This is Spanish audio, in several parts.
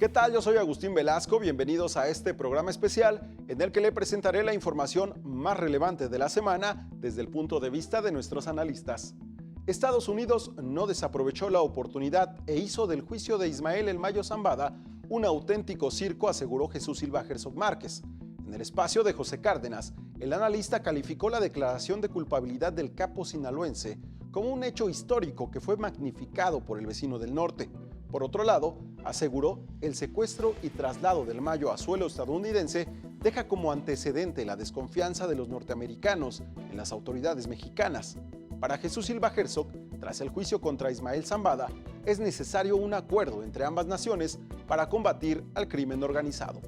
¿Qué tal? Yo soy Agustín Velasco, bienvenidos a este programa especial en el que le presentaré la información más relevante de la semana desde el punto de vista de nuestros analistas. Estados Unidos no desaprovechó la oportunidad e hizo del juicio de Ismael El Mayo Zambada un auténtico circo, aseguró Jesús Silva Herzog Márquez. En el espacio de José Cárdenas, el analista calificó la declaración de culpabilidad del capo sinaloense como un hecho histórico que fue magnificado por el vecino del norte. Por otro lado, aseguró el secuestro y traslado del Mayo a suelo estadounidense deja como antecedente la desconfianza de los norteamericanos en las autoridades mexicanas. Para Jesús Silva Herzog, tras el juicio contra Ismael Zambada, es necesario un acuerdo entre ambas naciones para combatir al crimen organizado.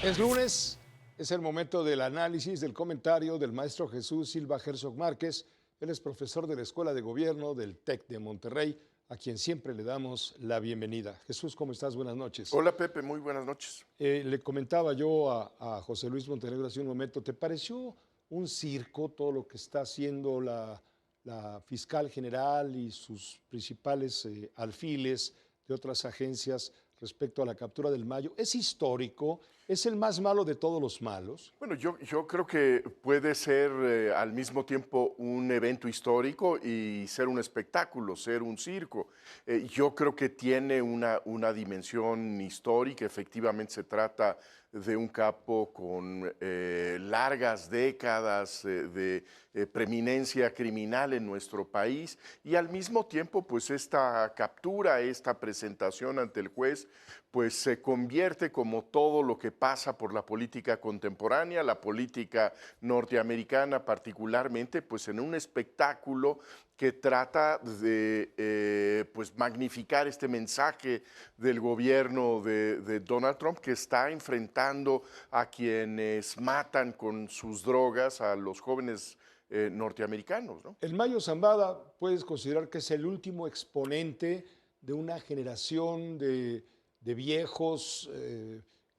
Es lunes, es el momento del análisis, del comentario del maestro Jesús Silva Herzog Márquez. Él es profesor de la Escuela de Gobierno del TEC de Monterrey, a quien siempre le damos la bienvenida. Jesús, ¿cómo estás? Buenas noches. Hola Pepe, muy buenas noches. Le comentaba yo a José Luis Montenegro hace un momento, ¿te pareció un circo todo lo que está haciendo la fiscal general y sus principales alfiles de otras agencias respecto a la captura del Mayo? ¿Es histórico? ¿Es el más malo de todos los malos? Bueno, yo creo que puede ser al mismo tiempo un evento histórico y ser un espectáculo, ser un circo. Yo creo que tiene una dimensión histórica. Efectivamente se trata de un capo con largas décadas de preeminencia criminal en nuestro país y al mismo tiempo pues esta captura, esta presentación ante el juez pues se convierte, como todo lo que pasa por la política contemporánea, la política norteamericana particularmente, pues en un espectáculo que trata de pues magnificar este mensaje del gobierno de Donald Trump, que está enfrentando a quienes matan con sus drogas a los jóvenes norteamericanos, ¿no? El Mayo Zambada, puedes considerar que es el último exponente de una generación de viejos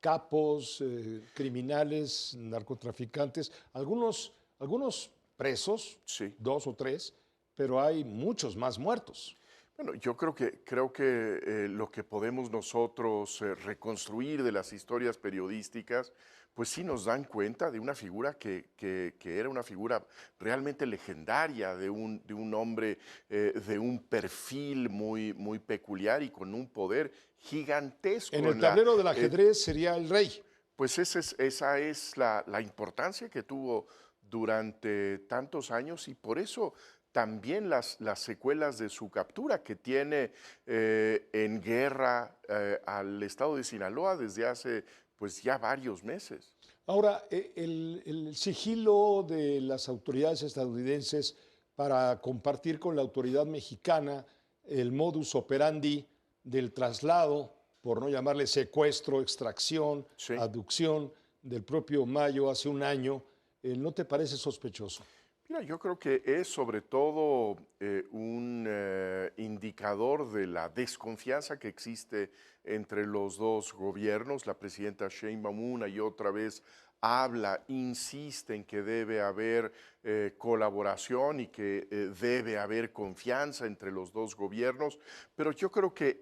capos, criminales, narcotraficantes, algunos presos, Sí. 2 o 3, pero hay muchos más muertos. Bueno, yo creo que lo que podemos nosotros reconstruir de las historias periodísticas, pues sí nos dan cuenta de una figura que era una figura realmente legendaria, de un hombre de un perfil muy peculiar y con un poder gigantesco. En el tablero del ajedrez sería el rey. Pues esa es la importancia que tuvo durante tantos años y por eso también las secuelas de su captura que tiene en guerra al estado de Sinaloa desde hace pues ya varios meses. Ahora, el sigilo de las autoridades estadounidenses para compartir con la autoridad mexicana el modus operandi del traslado, por no llamarle secuestro, extracción, Sí. abducción del propio Mayo hace un año, ¿no te parece sospechoso? Mira, yo creo que es sobre todo un indicador de la desconfianza que existe entre los dos gobiernos. La presidenta Sheinbaum una y otra vez habla, insiste en que debe haber colaboración y que debe haber confianza entre los dos gobiernos, pero yo creo que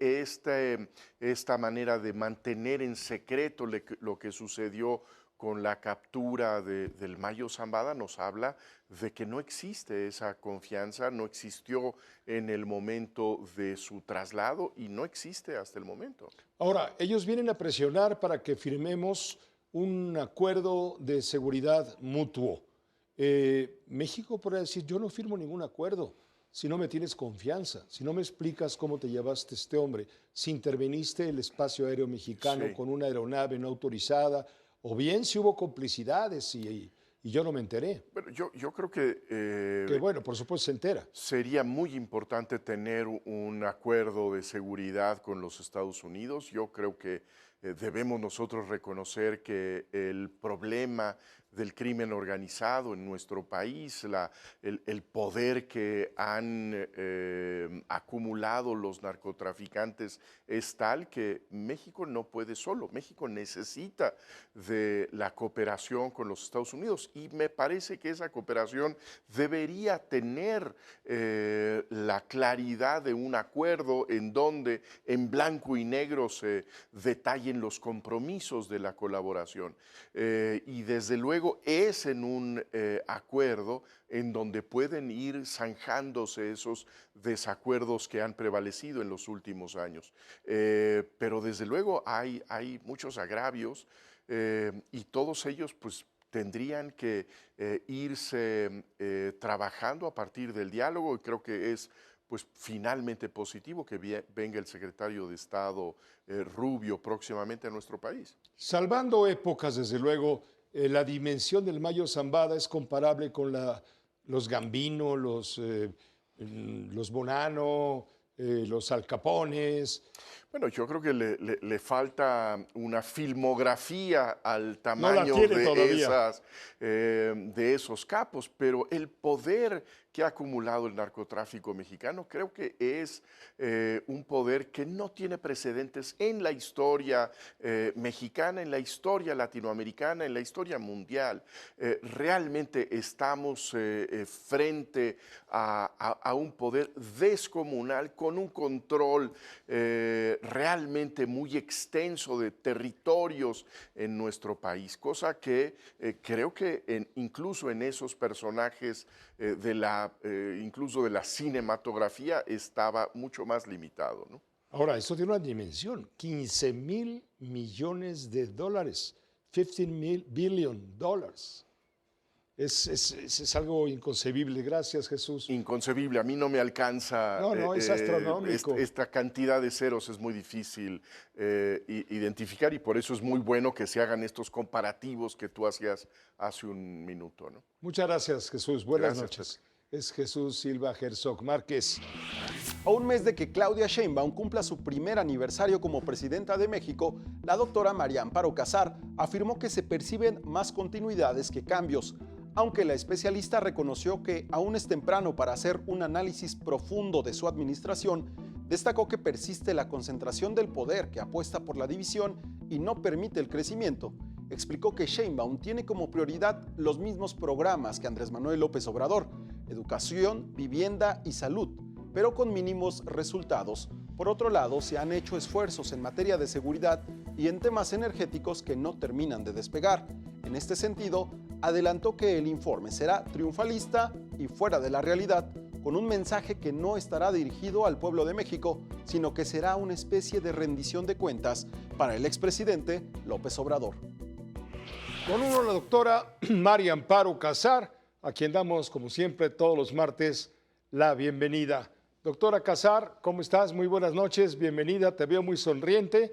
esta manera de mantener en secreto lo que sucedió con la captura del Mayo Zambada nos habla de que no existe esa confianza, no existió en el momento de su traslado y no existe hasta el momento. Ahora, ellos vienen a presionar para que firmemos un acuerdo de seguridad mutuo. México podría decir, yo no firmo ningún acuerdo si no me tienes confianza, si no me explicas cómo te llevaste este hombre, si interveniste el espacio aéreo mexicano Sí. con una aeronave no autorizada, o bien si hubo complicidades y yo no me enteré. Bueno, yo creo que Que bueno, por supuesto se entera. sería muy importante tener un acuerdo de seguridad con los Estados Unidos. Yo creo que debemos nosotros reconocer que el problema del crimen organizado en nuestro país, el poder que han acumulado los narcotraficantes es tal que México no puede solo. México necesita de la cooperación con los Estados Unidos y me parece que esa cooperación debería tener la claridad de un acuerdo en donde en blanco y negro se detallen los compromisos de la colaboración. Y desde luego es en un acuerdo en donde pueden ir zanjándose esos desacuerdos que han prevalecido en los últimos años. Pero desde luego hay muchos agravios y todos ellos pues tendrían que irse trabajando a partir del diálogo y creo que es pues finalmente positivo que venga el secretario de Estado Rubio próximamente a nuestro país. Salvando épocas, desde luego, la dimensión del Mayo Zambada es comparable con los Gambino, los Bonanno, los Al Capones. Bueno, yo creo que le falta una filmografía al No la tamaño tiene todavía. de esos capos, pero el poder que ha acumulado el narcotráfico mexicano creo que es un poder que no tiene precedentes en la historia mexicana, en la historia latinoamericana, en la historia mundial. Realmente estamos frente a un poder descomunal con un control realmente muy extenso de territorios en nuestro país, cosa que creo que incluso en esos personajes incluso de la cinematografía estaba mucho más limitado, ¿no? Ahora, esto tiene una dimensión, 15.000 millones de dólares, 15 billion dollars. Es algo inconcebible. Gracias, Jesús. Inconcebible, a mí no me alcanza. No, es astronómico. Esta cantidad de ceros es muy difícil identificar y por eso es muy bueno que se hagan estos comparativos que tú hacías hace un minuto, ¿no? Muchas gracias, Jesús. Buenas Gracias, noches. Es Jesús Silva Herzog Márquez. A un mes de que Claudia Sheinbaum cumpla su primer aniversario como presidenta de México, la doctora María Amparo Casar afirmó que se perciben más continuidades que cambios, aunque la especialista reconoció que aún es temprano para hacer un análisis profundo de su administración. Destacó que persiste la concentración del poder que apuesta por la división y no permite el crecimiento. Explicó que Sheinbaum tiene como prioridad los mismos programas que Andrés Manuel López Obrador: educación, vivienda y salud, pero con mínimos resultados. Por otro lado, se han hecho esfuerzos en materia de seguridad y en temas energéticos que no terminan de despegar. En este sentido, adelantó que el informe será triunfalista y fuera de la realidad, con un mensaje que no estará dirigido al pueblo de México, sino que será una especie de rendición de cuentas para el expresidente López Obrador. Con uno, la doctora María Amparo Casar, a quien damos, como siempre, todos los martes, la bienvenida. Doctora Casar, ¿cómo estás? Muy buenas noches, bienvenida. Te veo muy sonriente.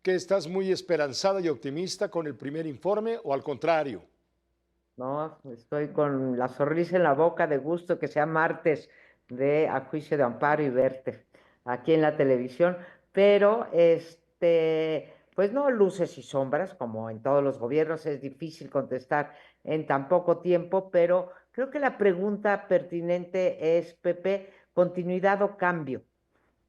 ¿Que estás muy esperanzada y optimista con el primer informe o al contrario? No, estoy con la sonrisa en la boca de gusto que sea martes de A Juicio de Amparo y verte aquí en la televisión, pero pues no, luces y sombras, como en todos los gobiernos, es difícil contestar en tan poco tiempo, pero creo que la pregunta pertinente es, Pepe, continuidad o cambio,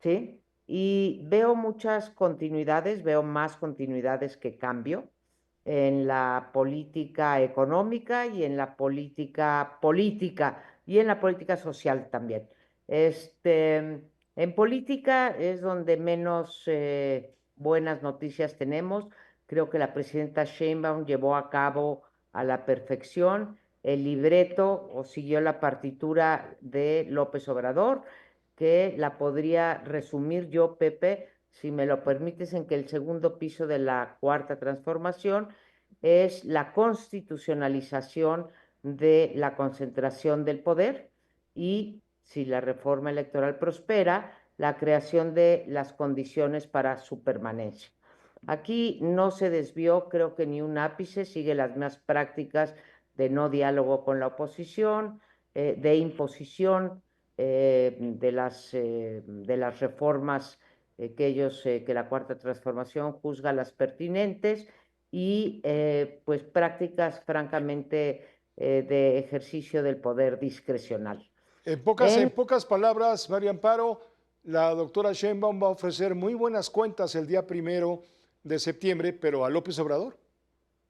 ¿sí? Y veo muchas continuidades, veo más continuidades que cambio en la política económica y en la política y en la política social también. En política es donde menos buenas noticias tenemos. Creo que la presidenta Sheinbaum llevó a cabo a la perfección el libreto o siguió la partitura de López Obrador, que la podría resumir yo, Pepe, si me lo permites, en que el segundo piso de la cuarta transformación es la constitucionalización de la concentración del poder y, si la reforma electoral prospera, la creación de las condiciones para su permanencia. Aquí no se desvió, creo que ni un ápice, sigue las mismas prácticas de no diálogo con la oposición, de imposición de las reformas que la Cuarta Transformación juzga las pertinentes y pues prácticas francamente de ejercicio del poder discrecional. En pocas palabras, María Amparo, la doctora Sheinbaum va a ofrecer muy buenas cuentas el día 1 de septiembre, pero a López Obrador.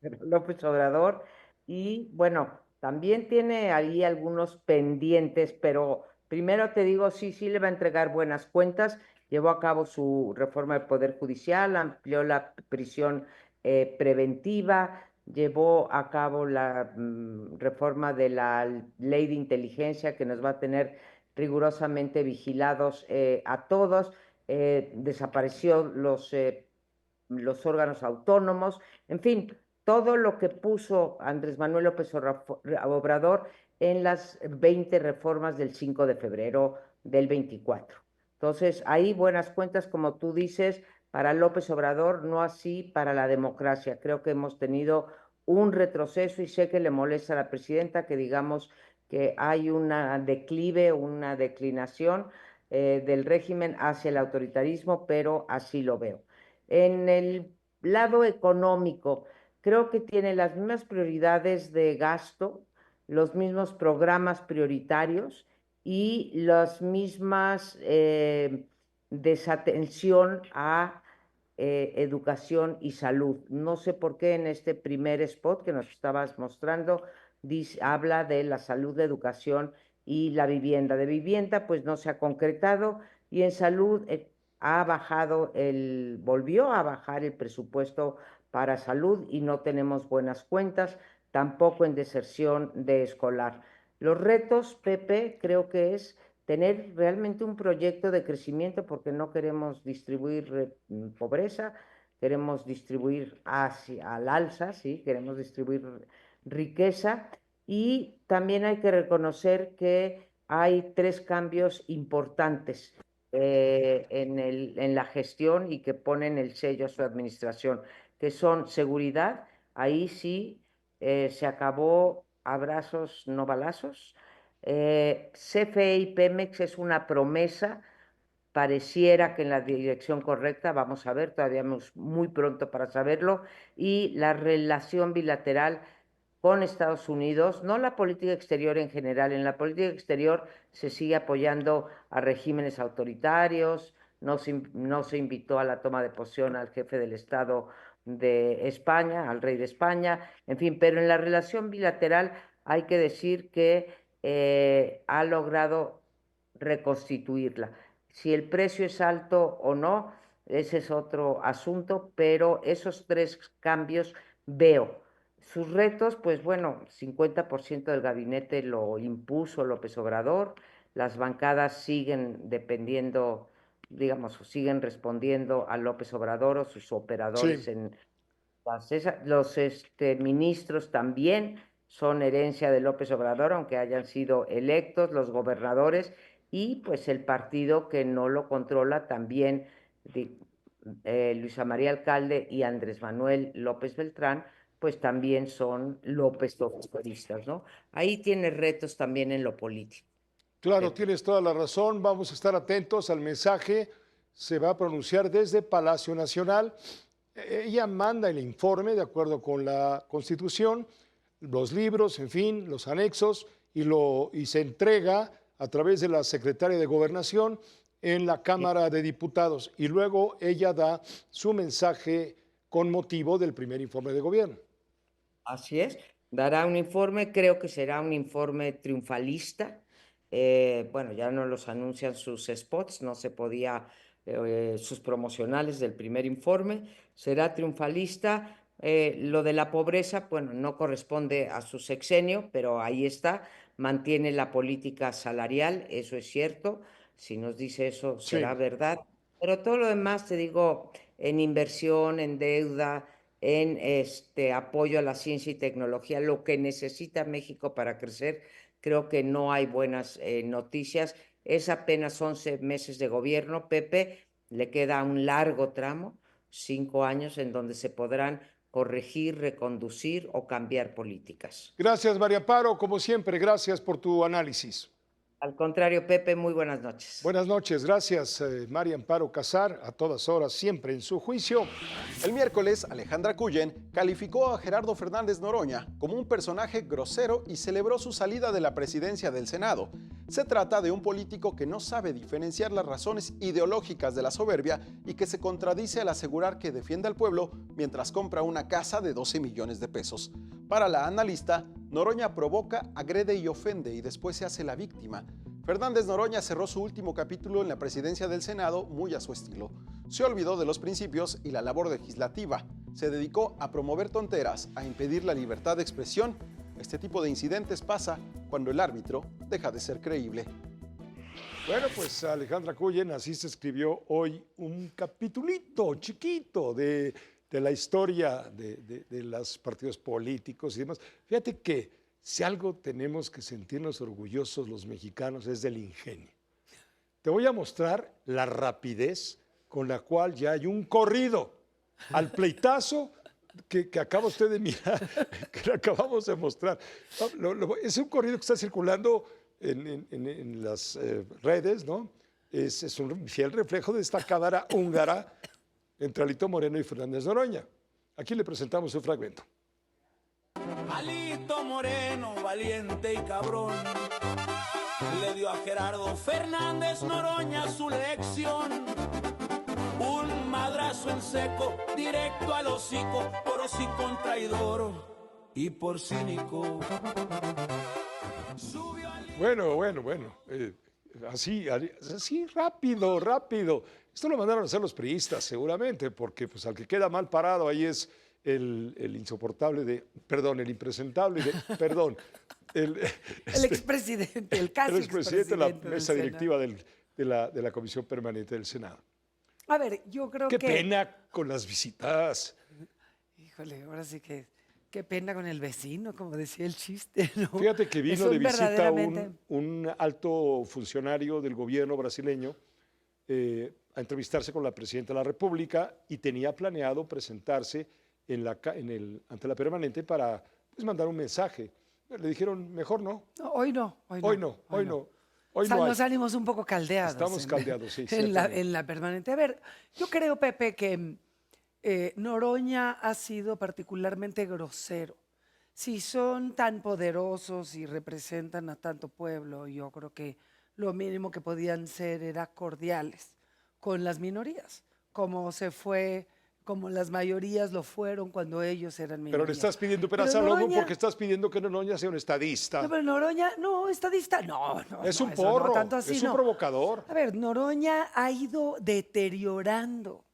López Obrador. Y bueno, también tiene ahí algunos pendientes, pero primero te digo, sí, sí le va a entregar buenas cuentas. Llevó a cabo su reforma del Poder Judicial, amplió la prisión preventiva, llevó a cabo la reforma de la ley de inteligencia que nos va a tener rigurosamente vigilados a todos, desapareció los órganos autónomos, en fin, todo lo que puso Andrés Manuel López Obrador en las 20 reformas del 5 de febrero del 24. Entonces, ahí buenas cuentas, como tú dices, para López Obrador, no así para la democracia. Creo que hemos tenido un retroceso y sé que le molesta a la presidenta que digamos que hay una declive, una declinación del régimen hacia el autoritarismo, pero así lo veo. En el lado económico, creo que tiene las mismas prioridades de gasto, los mismos programas prioritarios y las mismas desatención a educación y salud. No sé por qué en este primer spot que nos estabas mostrando habla de la salud, de educación y la vivienda. De vivienda pues no se ha concretado y en salud volvió a bajar el presupuesto para salud y no tenemos buenas cuentas, tampoco en deserción de escolar. Los retos, Pepe, creo que es tener realmente un proyecto de crecimiento porque no queremos distribuir pobreza, queremos distribuir al alza, ¿sí? Queremos distribuir riqueza y también hay que reconocer que hay 3 cambios importantes en la gestión y que ponen el sello a su administración, que son seguridad, ahí sí se acabó abrazos, no balazos. CFE y Pemex es una promesa, pareciera que en la dirección correcta, vamos a ver, todavía muy pronto para saberlo, y la relación bilateral con Estados Unidos, no la política exterior en general, en la política exterior se sigue apoyando a regímenes autoritarios, no se invitó a la toma de posesión al jefe del Estado de España, al rey de España, en fin, pero en la relación bilateral hay que decir que ha logrado reconstituirla. Si el precio es alto o no, ese es otro asunto, pero esos 3 cambios veo. Sus retos, pues bueno, 50% del gabinete lo impuso López Obrador, las bancadas siguen dependiendo, digamos, siguen respondiendo a López Obrador o sus operadores Sí, en los ministros también son herencia de López Obrador, aunque hayan sido electos, los gobernadores y pues el partido que no lo controla también, Luisa María Alcalde y Andrés Manuel López Beltrán, pues también son López Obradoristas, ¿no? Ahí tiene retos también en lo político, claro, Pepe. tienes toda la razón. Vamos a estar atentos al mensaje. Se va a pronunciar desde Palacio Nacional. Ella manda el informe de acuerdo con la Constitución, los libros, en fin, los anexos, y se entrega a través de la Secretaria de Gobernación en la Cámara de Diputados. Y luego ella da su mensaje con motivo del primer informe de gobierno. Así es, dará un informe, creo que será un informe triunfalista. Bueno, ya no los anuncian sus spots, no se podía, sus promocionales del primer informe, será triunfalista. Lo de la pobreza, bueno, no corresponde a su sexenio, pero ahí está, mantiene la política salarial, eso es cierto, si nos dice eso será Sí. verdad, pero todo lo demás, te digo, en inversión, en deuda, en apoyo a la ciencia y tecnología, lo que necesita México para crecer. Creo que no hay buenas noticias. Es apenas 11 meses de gobierno, Pepe, le queda un largo tramo, 5 años, en donde se podrán corregir, reconducir o cambiar políticas. Gracias, María Amparo. Como siempre, gracias por tu análisis. Al contrario, Pepe, muy buenas noches. Buenas noches, gracias María Amparo Casar, a todas horas, siempre en su juicio. El miércoles, Alejandra Cullen calificó a Gerardo Fernández Noroña como un personaje grosero y celebró su salida de la presidencia del Senado. Se trata de un político que no sabe diferenciar las razones ideológicas de la soberbia y que se contradice al asegurar que defiende al pueblo mientras compra una casa de 12 millones de pesos. Para la analista, Noroña provoca, agrede y ofende y después se hace la víctima. Fernández Noroña cerró su último capítulo en la presidencia del Senado muy a su estilo. Se olvidó de los principios y la labor legislativa. Se dedicó a promover tonteras, a impedir la libertad de expresión. Este tipo de incidentes pasa cuando el árbitro deja de ser creíble. Bueno, pues Alejandra Cullen, así se escribió hoy un capitulito chiquito de la historia de los partidos políticos y demás. Fíjate que si algo tenemos que sentirnos orgullosos los mexicanos es del ingenio. Te voy a mostrar la rapidez con la cual ya hay un corrido al pleitazo que acaba usted de mirar, que le acabamos de mostrar. Es un corrido que está circulando en las redes, ¿no? Es un fiel reflejo de esta cámara húngara entre Alito Moreno y Fernández Noroña. Aquí le presentamos un fragmento. Alito Moreno, valiente y cabrón, le dio a Gerardo Fernández Noroña su lección. Un madrazo en seco, directo al hocico, por hocicón traidor y por cínico. Bueno. Así, rápido. Esto lo mandaron a hacer los priistas, seguramente, porque pues al que queda mal parado ahí es el impresentable el expresidente, el casi expresidente de la expresidente mesa del directiva de la Comisión Permanente del Senado. A ver, yo creo Qué que... pena con las visitas. Híjole, ahora sí que... Qué pena con el vecino, como decía el chiste, ¿no? Fíjate que vino Son de visita verdaderamente... un alto funcionario del gobierno brasileño a entrevistarse con la presidenta de la República y tenía planeado presentarse ante la permanente para pues, mandar un mensaje. Le dijeron, mejor no. No, hoy no. Hoy no. Nos ánimos un poco caldeados. Estamos caldeados, sí. En la permanente. A ver, yo creo, Pepe, que Noroña ha sido particularmente grosero. Si son tan poderosos y representan a tanto pueblo, yo creo que lo mínimo que podían ser era cordiales con las minorías, como las mayorías lo fueron cuando ellos eran minorías. Pero le estás pidiendo peras al lomo porque estás pidiendo que Noroña sea un estadista. No, pero Noroña, no, estadista, no. Es un porro, tanto así, es un provocador. A ver, Noroña ha ido deteriorando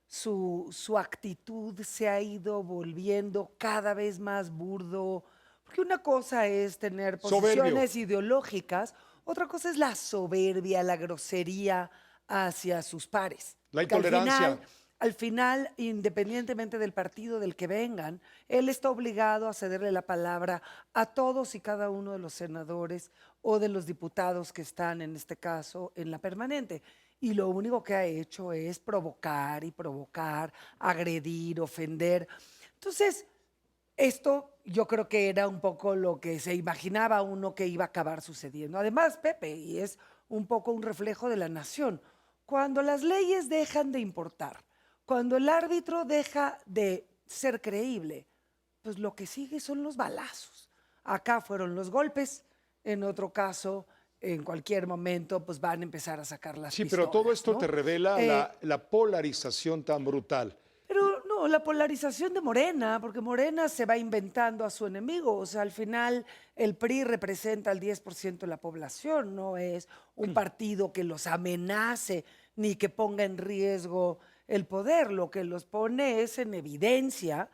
su actitud, se ha ido volviendo cada vez más burdo, porque una cosa es tener posiciones ideológicas, otra cosa es la soberbia, la grosería hacia sus pares. La intolerancia. Al final, independientemente del partido del que vengan, él está obligado a cederle la palabra a todos y cada uno de los senadores o de los diputados que están, en este caso, en la permanente. Y lo único que ha hecho es provocar, agredir, ofender. Entonces, esto yo creo que era un poco lo que se imaginaba uno que iba a acabar sucediendo. Además, Pepe, y es un poco un reflejo de la nación, cuando las leyes dejan de importar, cuando el árbitro deja de ser creíble, pues lo que sigue son los balazos. Acá fueron los golpes, en otro caso, en cualquier momento, pues van a empezar a sacar las pistolas. Sí, pero todo esto, ¿no?, te revela la polarización tan brutal. Pero no, la polarización de Morena, porque Morena se va inventando a su enemigo. O sea, al final el PRI representa al 10% de la población, no es un partido que los amenace ni que ponga en riesgo el poder. Lo que los pone es en evidencia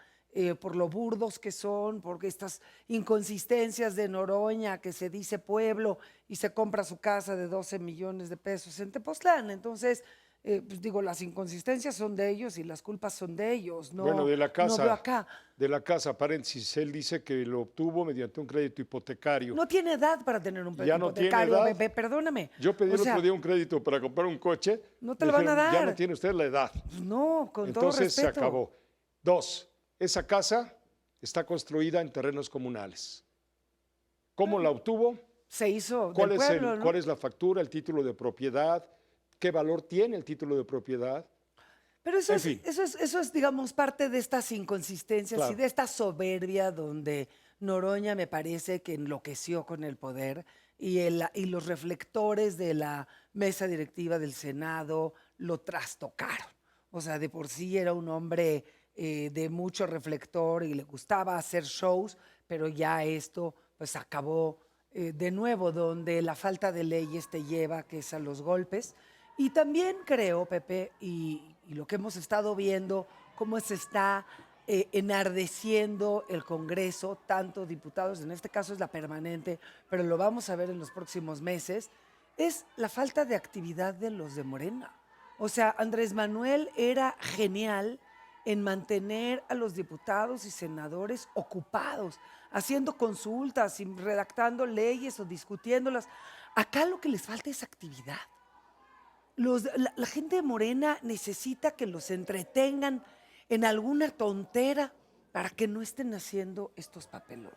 por lo burdos que son, porque estas inconsistencias de Noroña, que se dice pueblo y se compra su casa de 12 millones de pesos en Tepoztlán. Entonces, pues digo, las inconsistencias son de ellos y las culpas son de ellos. No, bueno, de la casa, no veo acá. De la casa, paréntesis, él dice que lo obtuvo mediante un crédito hipotecario. No tiene edad para tener un ya crédito no hipotecario, tiene edad. bebé, perdóname. Yo pedí el otro día un crédito para comprar un coche. No te lo van a dar. Ya no tiene usted la edad. No, con todo respeto. Entonces se acabó. 2, esa casa está construida en terrenos comunales. ¿Cómo la obtuvo? se hizo ¿Cuál del es, pueblo, ¿no? cuál es la factura, el título de propiedad? ¿Qué valor tiene el título de propiedad? Pero eso En es, fin. eso es, digamos, parte de estas inconsistencias y Claro. de esta soberbia donde Noroña me parece que enloqueció con el poder y los reflectores de la mesa directiva del Senado lo trastocaron. O sea, de por sí era un hombre de mucho reflector y le gustaba hacer shows, pero ya esto pues acabó de nuevo, donde la falta de leyes te lleva, que es a los golpes. Y también creo, Pepe, y lo que hemos estado viendo, cómo se está enardeciendo el Congreso, tanto diputados, en este caso es la permanente, pero lo vamos a ver en los próximos meses, es la falta de actividad de los de Morena. O sea, Andrés Manuel era genial en mantener a los diputados y senadores ocupados, haciendo consultas y redactando leyes o discutiéndolas. Acá lo que les falta es actividad. La gente de Morena necesita que los entretengan en alguna tontera para que no estén haciendo estos papelones.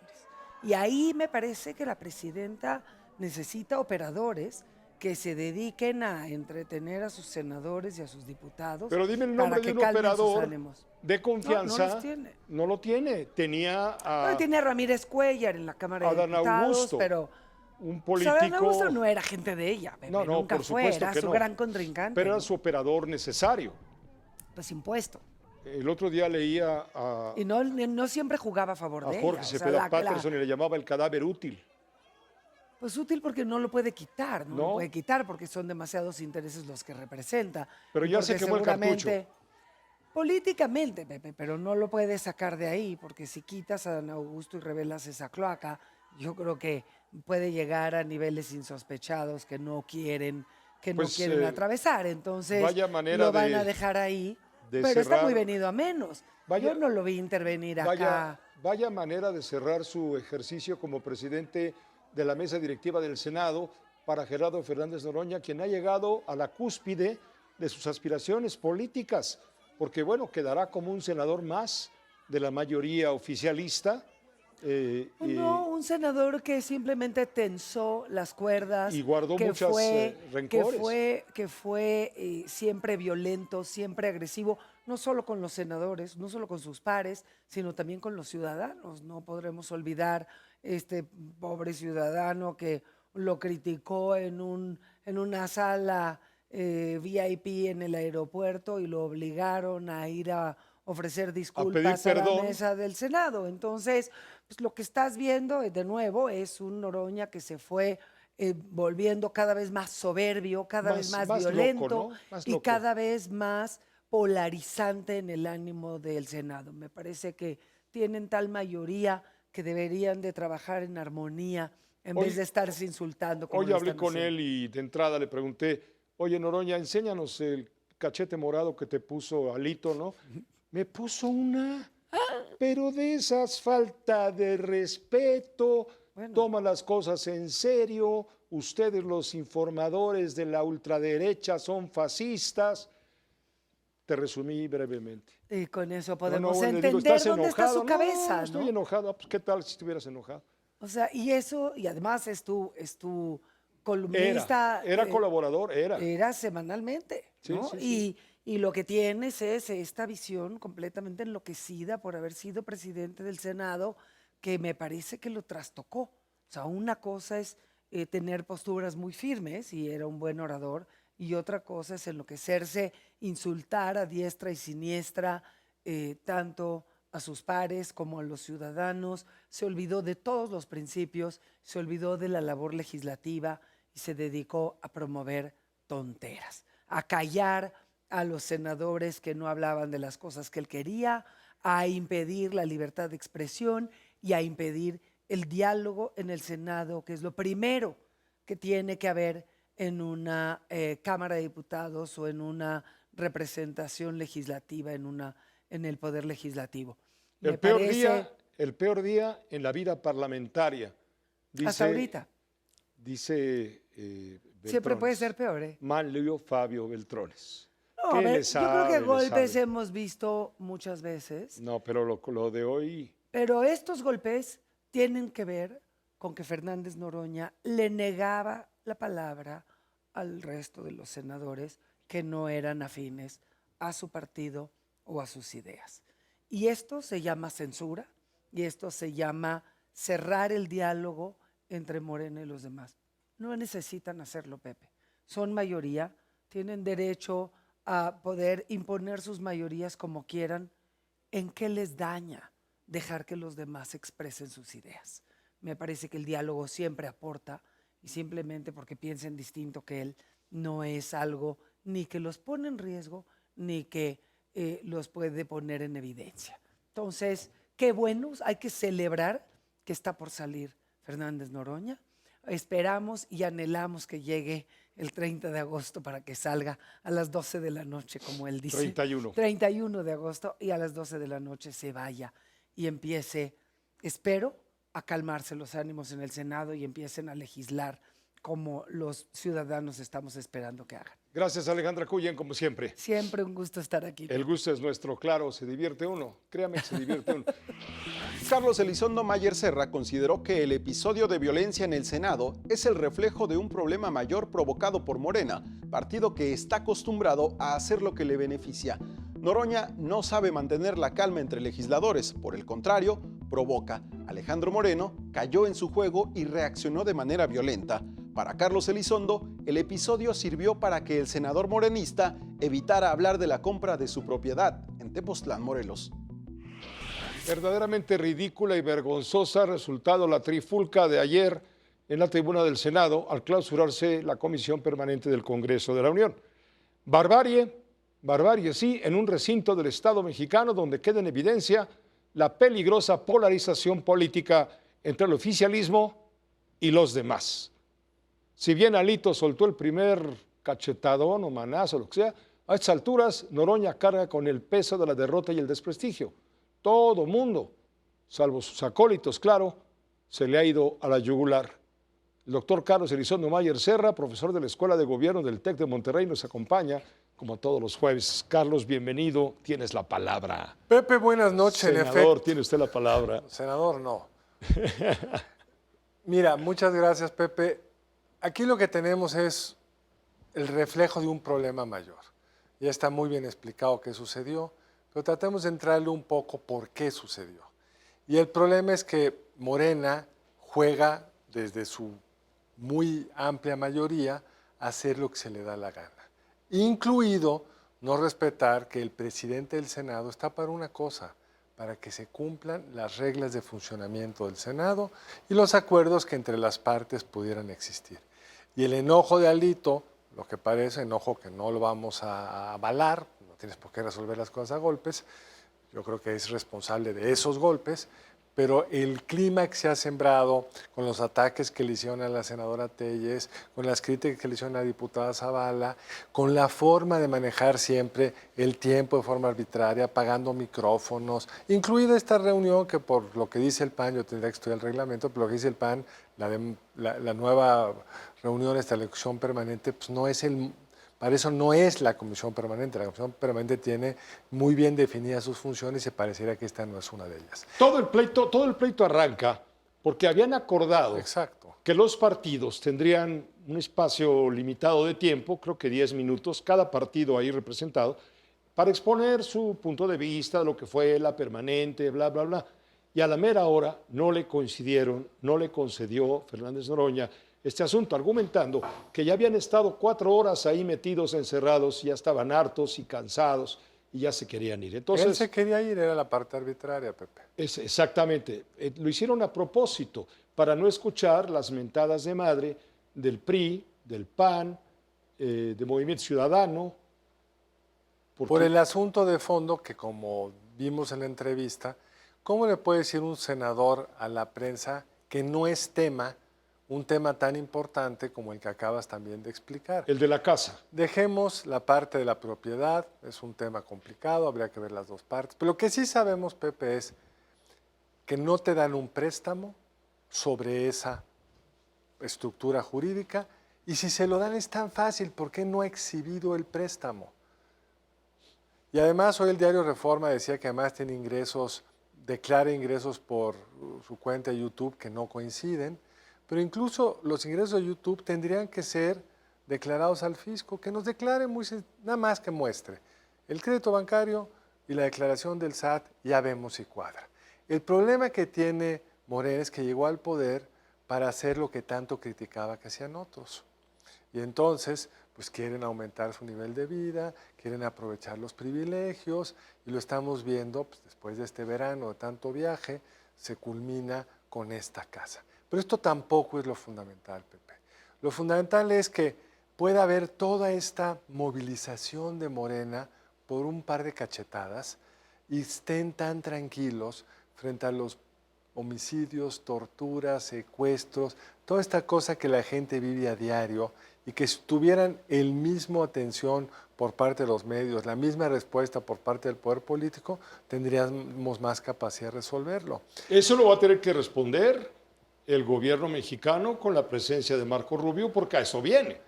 Y ahí me parece que la presidenta necesita operadores que se dediquen a entretener a sus senadores y a sus diputados. Pero dime el para nombre que de un calmen sus operador ánimos. de confianza. No los tiene. No lo tiene. Tenía Bueno, tiene a Ramírez Cuellar en la Cámara de Adán Diputados, Augusto, pero un pues, Adán político. Augusto no era gente de ella, Pepe, No, nunca por fue, supuesto era que su no. gran contrincante. Pero era ¿no? su operador necesario. Pues impuesto. El otro día leía Y no siempre jugaba a favor de a Jorge ella. O sea, Cepeda Patterson y le llamaba el cadáver útil. Pues útil porque no lo puede quitar, no No. lo puede quitar porque son demasiados intereses los que representa. Pero Y ya porque se quemó el cartucho. seguramente, políticamente, Pepe, pero no lo puedes sacar de ahí, porque si quitas a Adán Augusto y revelas esa cloaca, yo creo que puede llegar a niveles insospechados que no quieren Pues, atravesar. Entonces, vaya manera lo van de- a dejar ahí. de Pero está cerrar- muy venido a menos. Vaya- Yo no lo vi intervenir acá. Vaya manera de cerrar su ejercicio como presidente de la mesa directiva del Senado para Gerardo Fernández Noroña, quien ha llegado a la cúspide de sus aspiraciones políticas, porque bueno, quedará como un senador más de la mayoría oficialista. No, un senador que simplemente tensó las cuerdas. Y guardó que muchas, fue, rencores. que fue siempre violento, siempre agresivo, no solo con los senadores, no solo con sus pares, sino también con los ciudadanos. No podremos olvidar este pobre ciudadano que lo criticó en una sala VIP en el aeropuerto y lo obligaron a ir a ofrecer disculpas a la perdón. mesa del Senado. Entonces, pues lo que estás viendo de nuevo es un Noroña que se fue volviendo cada vez más soberbio, cada vez más loco, violento ¿no? Más y loco. cada vez más polarizante en el ánimo del Senado. Me parece que tienen tal mayoría que deberían de trabajar en armonía en Hoy- vez de estarse insultando. Como Hoy lo hablé están con haciendo. él y de entrada le pregunté, oye Noroña, enséñanos el cachete morado que te puso Alito, ¿no? Me puso una, pero de esas falta de respeto, Bueno. toma las cosas en serio, ustedes los informadores de la ultraderecha son fascistas. Te resumí brevemente. Y con eso No, podemos le digo, entender ¿estás dónde está enojado? su cabeza, No, estoy ¿no? enojado. Ah, pues, ¿qué tal si estuvieras enojado? O sea, y eso, y además es tu columnista. Era colaborador, era. Era semanalmente, Sí, ¿no? sí, sí. Y lo que tienes es esta visión completamente enloquecida por haber sido presidente del Senado, que me parece que lo trastocó. O sea, una cosa es tener posturas muy firmes, y era un buen orador, y otra cosa es enloquecerse, insultar a diestra y siniestra, tanto a sus pares como a los ciudadanos. Se olvidó de todos los principios, se olvidó de la labor legislativa y se dedicó a promover tonteras, a callar a los senadores que no hablaban de las cosas que él quería, a impedir la libertad de expresión y a impedir el diálogo en el Senado, que es lo primero que tiene que haber en una Cámara de Diputados o en una representación legislativa, en el Poder Legislativo. El Me peor, parece- el peor día en la vida parlamentaria. hasta ahorita. Dice Siempre puede Beltrones. ser peor, ¿eh? Manlio Fabio Beltrones. No, ¿Qué a le ver, yo creo que sabe, le golpes sabe? hemos visto muchas veces, No, pero lo de hoy, pero estos golpes tienen que ver con que Fernández Noroña le negaba la palabra al resto de los senadores que no eran afines a su partido o a sus ideas. Y esto se llama censura y esto se llama cerrar el diálogo entre Morena y los demás. No necesitan hacerlo, Pepe. Son mayoría, tienen derecho a poder imponer sus mayorías como quieran. ¿En qué les daña dejar que los demás expresen sus ideas? Me parece que el diálogo siempre aporta, y simplemente porque piensen distinto que él, no es algo ni que los pone en riesgo, ni que los puede poner en evidencia. Entonces, qué bueno, hay que celebrar que está por salir Fernández Noroña. Esperamos y anhelamos que llegue el 30 de agosto para que salga a las 12 de la noche, como él dice. 31 de agosto, y a las 12 de la noche se vaya y empiece, espero, a calmarse los ánimos en el Senado y empiecen a legislar como los ciudadanos estamos esperando que hagan. Gracias, Alejandra Cuyen, como siempre. Siempre un gusto estar aquí. El gusto es nuestro, claro, se divierte uno. Créame que se divierte uno. Carlos Elizondo Mayer Serra consideró que el episodio de violencia en el Senado es el reflejo de un problema mayor provocado por Morena, partido que está acostumbrado a hacer lo que le beneficia. Noroña no sabe mantener la calma entre legisladores, por el contrario, provoca. Alejandro Moreno cayó en su juego y reaccionó de manera violenta. Para Carlos Elizondo, el episodio sirvió para que el senador morenista evitara hablar de la compra de su propiedad en Tepoztlán, Morelos. Verdaderamente ridícula y vergonzosa ha resultado la trifulca de ayer en la tribuna del Senado al clausurarse la Comisión Permanente del Congreso de la Unión. Barbarie, sí, en un recinto del Estado mexicano donde queda en evidencia la peligrosa polarización política entre el oficialismo y los demás. Si bien Alito soltó el primer cachetadón o manazo, lo que sea, a estas alturas Noroña carga con el peso de la derrota y el desprestigio. Todo mundo, salvo sus acólitos, claro, se le ha ido a la yugular. El doctor Carlos Elizondo Mayer Serra, profesor de la Escuela de Gobierno del TEC de Monterrey, nos acompaña como todos los jueves. Carlos, bienvenido, tienes la palabra. Pepe, buenas noches. Senador, tiene usted la palabra. Senador, no. Mira, muchas gracias, Pepe. Aquí lo que tenemos es el reflejo de un problema mayor. Ya está muy bien explicado qué sucedió, pero tratemos de entrarle un poco por qué sucedió. Y el problema es que Morena juega desde su muy amplia mayoría a hacer lo que se le da la gana, incluido no respetar que el presidente del Senado está para una cosa, para que se cumplan las reglas de funcionamiento del Senado y los acuerdos que entre las partes pudieran existir. Y el enojo de Alito, lo que parece, enojo que no lo vamos a avalar, no tienes por qué resolver las cosas a golpes, yo creo que es responsable de esos golpes, pero el clima que se ha sembrado con los ataques que le hicieron a la senadora Telles, con las críticas que le hicieron a la diputada Zavala, con la forma de manejar siempre el tiempo de forma arbitraria, apagando micrófonos, incluida esta reunión que por lo que dice el PAN, yo tendría que estudiar el reglamento, pero lo que dice el PAN, la nueva reunión, esta elección permanente, pues no es para eso no es la Comisión Permanente. La Comisión Permanente tiene muy bien definidas sus funciones y pareciera que esta no es una de ellas. Todo el pleito arranca porque habían acordado que los partidos tendrían un espacio limitado de tiempo, creo que 10 minutos, cada partido ahí representado, para exponer su punto de vista de lo que fue la permanente, bla, bla, bla. Y a la mera hora no le coincidieron, no le concedió Fernández Noroña este asunto, argumentando que ya habían estado 4 horas ahí metidos, encerrados, y ya estaban hartos y cansados y ya se querían ir. Entonces, él se quería ir, era la parte arbitraria, Pepe. Exactamente. Lo hicieron a propósito, para no escuchar las mentadas de madre del PRI, del PAN, de Movimiento Ciudadano. Por el asunto de fondo que, como vimos en la entrevista, ¿cómo le puede decir un senador a la prensa que no es un tema tan importante como el que acabas también de explicar? El de la casa. Dejemos la parte de la propiedad, es un tema complicado, habría que ver las dos partes. Pero lo que sí sabemos, Pepe, es que no te dan un préstamo sobre esa estructura jurídica, y si se lo dan es tan fácil, ¿por qué no ha exhibido el préstamo? Y además hoy el diario Reforma decía que además tiene declara ingresos por su cuenta de YouTube que no coinciden. pero incluso los ingresos de YouTube tendrían que ser declarados al fisco, que nos declare nada más que muestre el crédito bancario y la declaración del SAT, ya vemos si cuadra. El problema que tiene Morena es que llegó al poder para hacer lo que tanto criticaba que hacían otros. Y entonces, pues quieren aumentar su nivel de vida, quieren aprovechar los privilegios, y lo estamos viendo pues, después de este verano de tanto viaje, se culmina con esta casa. Pero esto tampoco es lo fundamental, Pepe. Lo fundamental es que pueda haber toda esta movilización de Morena por un par de cachetadas y estén tan tranquilos frente a los homicidios, torturas, secuestros, toda esta cosa que la gente vive a diario, y que si tuvieran el mismo atención por parte de los medios, la misma respuesta por parte del poder político, tendríamos más capacidad de resolverlo. Eso lo va a tener que responder el gobierno mexicano con la presencia de Marco Rubio, porque a eso viene.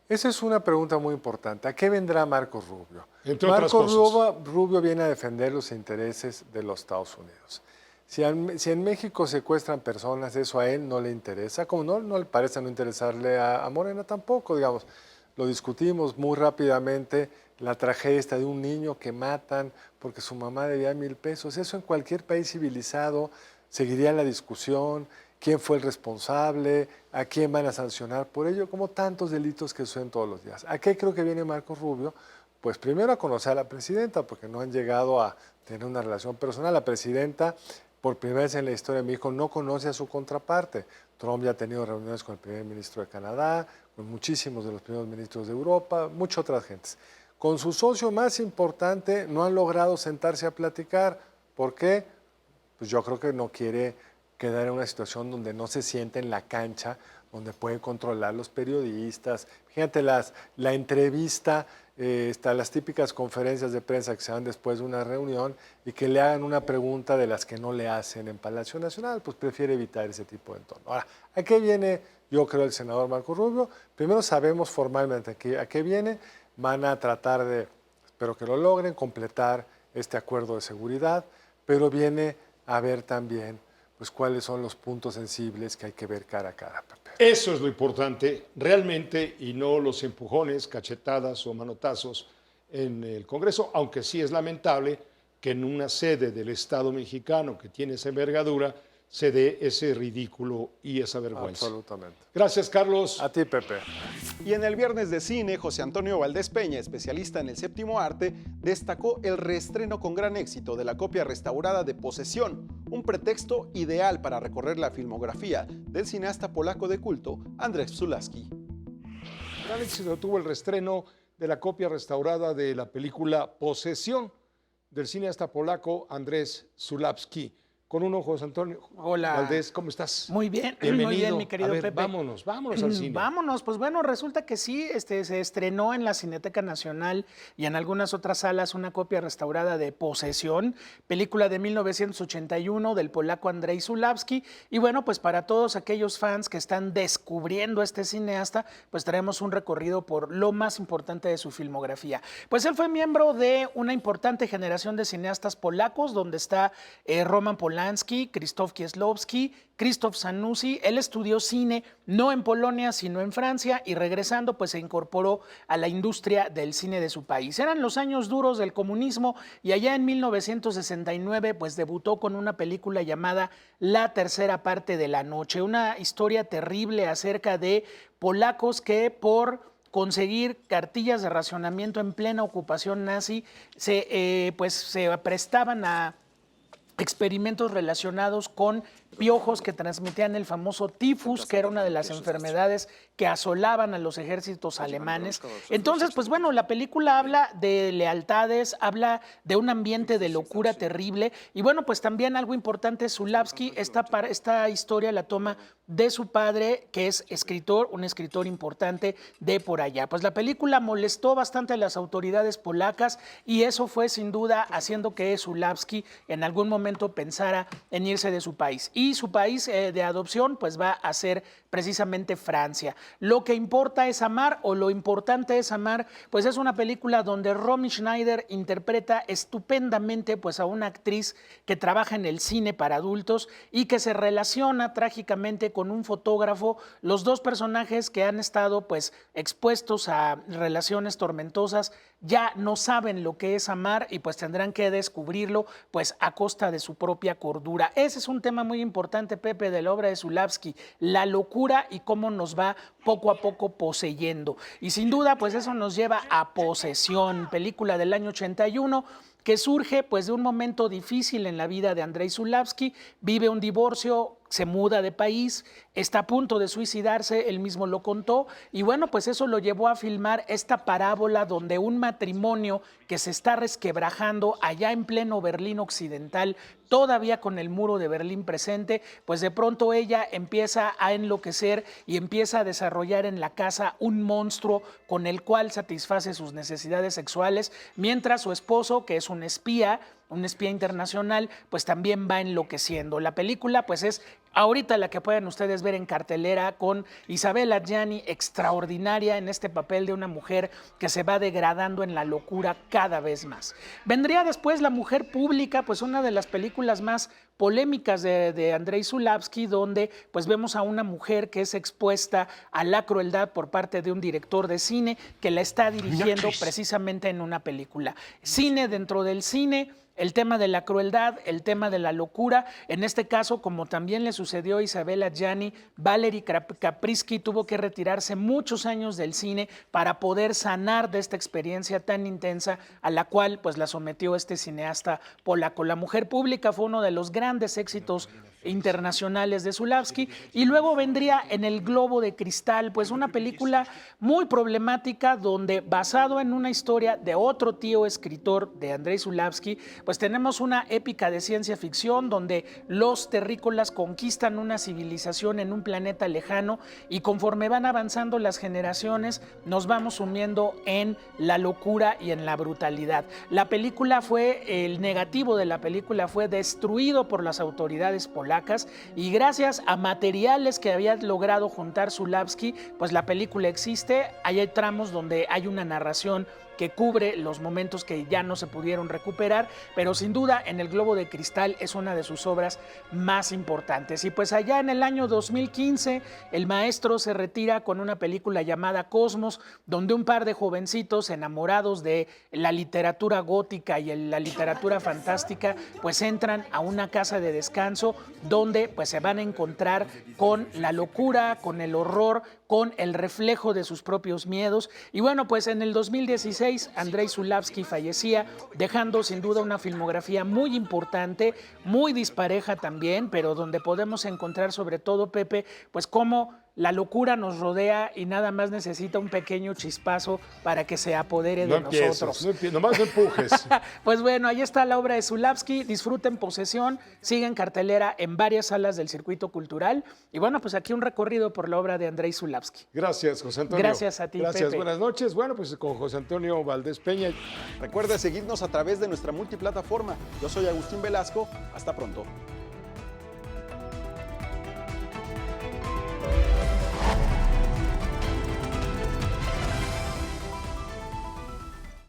Esa es una pregunta muy importante. ¿A qué vendrá Marco Rubio? Entre otras cosas. Marco Rubio viene a defender los intereses de los Estados Unidos. Si en México secuestran personas, eso a él no le interesa, como no le parece no interesarle a Morena tampoco, digamos. Lo discutimos muy rápidamente, la tragedia esta de un niño que matan porque su mamá debía 1,000 pesos. Eso en cualquier país civilizado seguiría la discusión, quién fue el responsable, a quién van a sancionar por ello, como tantos delitos que suceden todos los días. ¿A qué creo que viene Marco Rubio? Pues primero a conocer a la presidenta, porque no han llegado a tener una relación personal. La presidenta, por primera vez en la historia de México, no conoce a su contraparte. Trump ya ha tenido reuniones con el primer ministro de Canadá, con muchísimos de los primeros ministros de Europa, muchas otras gentes. Con su socio más importante no han logrado sentarse a platicar. ¿Por qué? Pues yo creo que no quiere quedar en una situación donde no se siente en la cancha, donde puede controlar los periodistas. Fíjate, la entrevista, las típicas conferencias de prensa que se dan después de una reunión y que le hagan una pregunta de las que no le hacen en Palacio Nacional, pues prefiere evitar ese tipo de entorno. Ahora, ¿a qué viene, yo creo, el senador Marco Rubio? Primero sabemos formalmente a qué viene. Van a tratar de, espero que lo logren, completar este acuerdo de seguridad, pero viene a ver también pues cuáles son los puntos sensibles que hay que ver cara a cara, Pepe. Eso es lo importante, realmente, y no los empujones, cachetadas o manotazos en el Congreso, aunque sí es lamentable que en una sede del Estado mexicano que tiene esa envergadura se dé ese ridículo y esa vergüenza. Absolutamente. Gracias, Carlos. A ti, Pepe. Y en el Viernes de Cine, José Antonio Valdés Peña, especialista en el séptimo arte, destacó el reestreno con gran éxito de la copia restaurada de Posesión, un pretexto ideal para recorrer la filmografía del cineasta polaco de culto, Andrzej Zulawski. Gran éxito tuvo el reestreno de la copia restaurada de la película Posesión del cineasta polaco Andrzej Zulawski. Con uno, José Antonio. Hola. Valdés, ¿cómo estás? Muy bien, Bienvenido. muy bien, mi querido A ver, Pepe. vámonos al cine. Vámonos, pues bueno, resulta que sí, se estrenó en la Cineteca Nacional y en algunas otras salas una copia restaurada de Posesión, película de 1981 del polaco Andrzej Zulawski. Y bueno, pues para todos aquellos fans que están descubriendo a este cineasta, pues traemos un recorrido por lo más importante de su filmografía. Pues él fue miembro de una importante generación de cineastas polacos, donde está Roman Polanski, Krzysztof Kieslowski, Krzysztof Zanussi. Él estudió cine no en Polonia, sino en Francia, y regresando pues se incorporó a la industria del cine de su país. Eran los años duros del comunismo y allá en 1969 pues debutó con una película llamada La tercera parte de la noche, una historia terrible acerca de polacos que por conseguir cartillas de racionamiento en plena ocupación nazi se prestaban a experimentos relacionados con piojos que transmitían el famoso tifus, que era una de las enfermedades que asolaban a los ejércitos alemanes. Entonces, pues bueno, la película habla de lealtades, habla de un ambiente de locura terrible, y bueno, pues también algo importante, Zulawski, esta historia la toma de su padre, que es escritor, un escritor importante de por allá. Pues la película molestó bastante a las autoridades polacas, y eso fue sin duda haciendo que Zulawski en algún momento pensara en irse de su país. Y su país de adopción pues va a ser precisamente Francia. Lo que importa es amar, o lo importante es amar, pues es una película donde Romy Schneider interpreta estupendamente pues a una actriz que trabaja en el cine para adultos y que se relaciona trágicamente con un fotógrafo, los dos personajes que han estado pues expuestos a relaciones tormentosas ya no saben lo que es amar y pues tendrán que descubrirlo pues a costa de su propia cordura. Ese es un tema muy importante, Pepe, de la obra de Zulawski, la locura y cómo nos va poco a poco poseyendo. Y sin duda pues eso nos lleva a Posesión, película del año 81, que surge pues de un momento difícil en la vida de Andrei Zulawski, vive un divorcio, se muda de país, está a punto de suicidarse, él mismo lo contó, y bueno, pues eso lo llevó a filmar esta parábola donde un matrimonio que se está resquebrajando allá en pleno Berlín Occidental, todavía con el muro de Berlín presente, pues de pronto ella empieza a enloquecer y empieza a desarrollar en la casa un monstruo con el cual satisface sus necesidades sexuales, mientras su esposo, que es un espía internacional, pues también va enloqueciendo. La película pues es ahorita la que pueden ustedes ver en cartelera, con Isabelle Adjani, extraordinaria en este papel de una mujer que se va degradando en la locura cada vez más. Vendría después La Mujer Pública, pues una de las películas más polémicas de Andrei Zulawski, donde pues vemos a una mujer que es expuesta a la crueldad por parte de un director de cine que la está dirigiendo precisamente en una película. Cine dentro del cine, el tema de la crueldad, el tema de la locura. En este caso, como también le sucedió a Isabelle Adjani, Valery Kaprisky tuvo que retirarse muchos años del cine para poder sanar de esta experiencia tan intensa a la cual pues la sometió este cineasta polaco. La Mujer Pública fue uno de los grandes éxitos internacionales de Zulawski, y luego vendría En el Globo de Cristal, pues una película muy problemática donde, basado en una historia de otro tío escritor de Andrei Zulawski, pues tenemos una épica de ciencia ficción donde los terrícolas conquistan una civilización en un planeta lejano, y conforme van avanzando las generaciones nos vamos sumiendo en la locura y en la brutalidad. La película el negativo de la película fue destruido por las autoridades polacas, y gracias a materiales que había logrado juntar Zulawski, pues la película existe. Ahí hay tramos donde hay una narración que cubre los momentos que ya no se pudieron recuperar, pero sin duda En el Globo de Cristal es una de sus obras más importantes. Y pues allá en el año 2015, el maestro se retira con una película llamada Cosmos, donde un par de jovencitos enamorados de la literatura gótica y la literatura fantástica, pues entran a una casa de descanso donde pues se van a encontrar con la locura, con el horror, con el reflejo de sus propios miedos. Y bueno, pues en el 2016 Andrei Zulawski fallecía, dejando sin duda una filmografía muy importante, muy dispareja también, pero donde podemos encontrar sobre todo, Pepe, pues cómo la locura nos rodea y nada más necesita un pequeño chispazo para que se apodere de nosotros. Nomás no empujes. Pues bueno, ahí está la obra de Zulawski. Disfruten Posesión, sigue en cartelera en varias salas del circuito cultural. Y bueno, pues aquí un recorrido por la obra de Andrei Zulawski. Gracias, José Antonio. Gracias a ti, Gracias, Pepe. Buenas noches. Bueno, pues con José Antonio Valdés Peña. Recuerda seguirnos a través de nuestra multiplataforma. Yo soy Agustín Velasco. Hasta pronto.